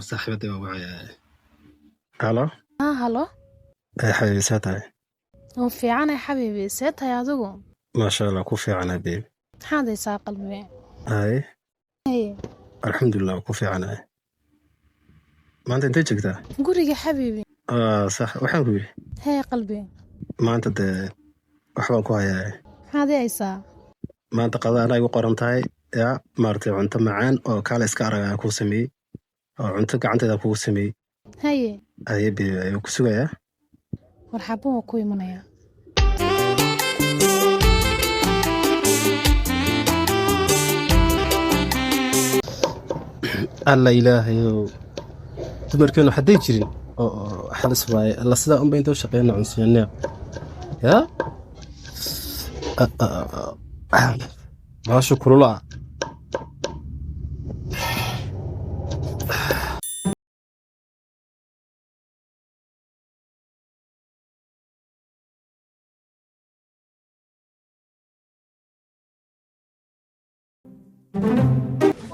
صاحبتي وعي. الو هالو. حبيبي ساتاي. هو fiican ay xabiibi see tahay adigu ما شاء الله ku fiican habiib. maxaad haysaa qalbi Ay haye alxamdulilah ku fiicanahay. maanta intee joogtaa? guriga xabiibi sax waxaan ku yidhi haye qalbi maanta dee waxbaan ku hayaa. maxaad ii haysaa maanta qada anaa igu qoran tahay yaa maaragtay cunto macaan oo kaale iska aragaa kuu sameeyey oo cunto gacanteeda kugu sameeyey. haye hayebi ayuu ku sugayaa. marxaba waa ku imanayaa alla ilaahayow dumarkeenu hadday jirin oo xalis waaye alla sidaa unba intoo shaqeyna cunsiyaneeq yaa baashu kulula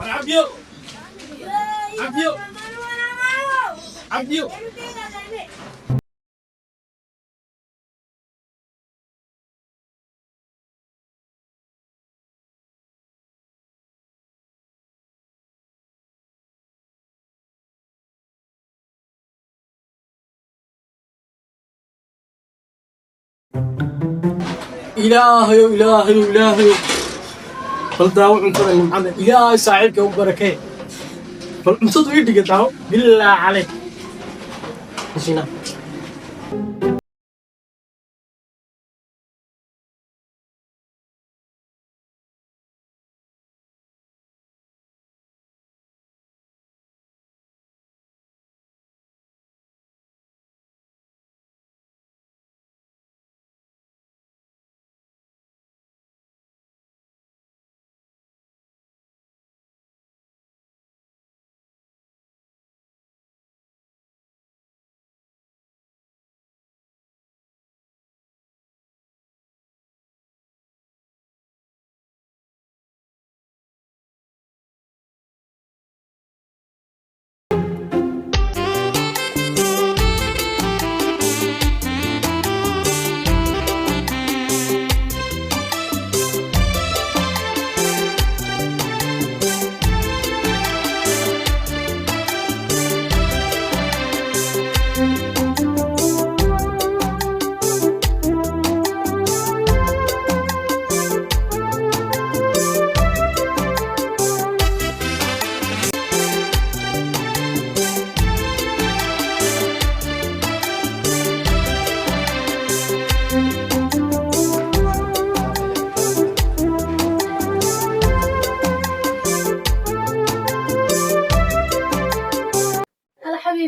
عبيو عبيو عبيو إلهي إلهي إلهي فالداو عنتظر المحمد إلهي ساعدك وبركة فالمصد ويدك داو بالله عليك مشينا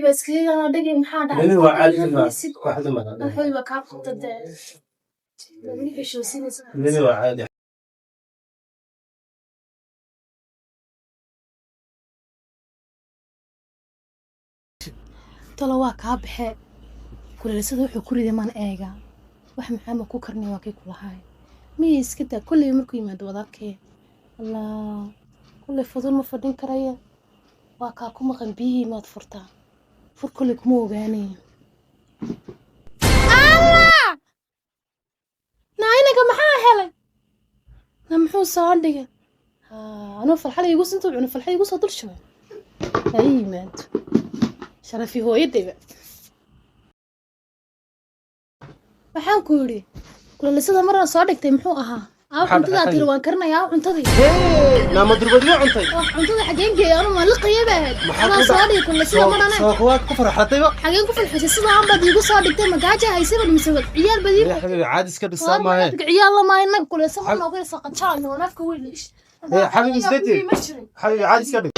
بس كذا أنا دقيق محاضرة من هو عالم واحد ما حبيبي كعب ضد إيش وسيلة من هو عادي طلوا كعب حق كل لسه روح كل ده ما نأجا واحد محمد كوكرني واكي كل هاي ميس كده كل يوم كل ما دوضاك الله كل فضول مفردين كرايا واكاكم مغنبيه ما تفرطان فر كلك مو يعني الله نعينك محا هلا نمحو صادقة أنا في الحالة يقول سنتو أنا في الحالة يقول صدر شو أي مات شرفي هو يدي بقى maxaan ku yiri kula sida marna soo dhigtay muxuu ahaa cuntada tir waan karnayaa cuntadii naama durbadiyo cuntay cuntada xageen geeyay ma la qiyabaad ma soo dhigay kula sida marna soo kuwaad ku farxatayba xageen ku farxisay sida aan bad igu soo dhigtay magaaja haysaba misawad ciyaal badii xabiibi caadi iska dhisaa maahe ciyaal la maayna kula sida marna ugu soo qacaan oo nafka wiilish حبيبي استدي حبيبي عادي كده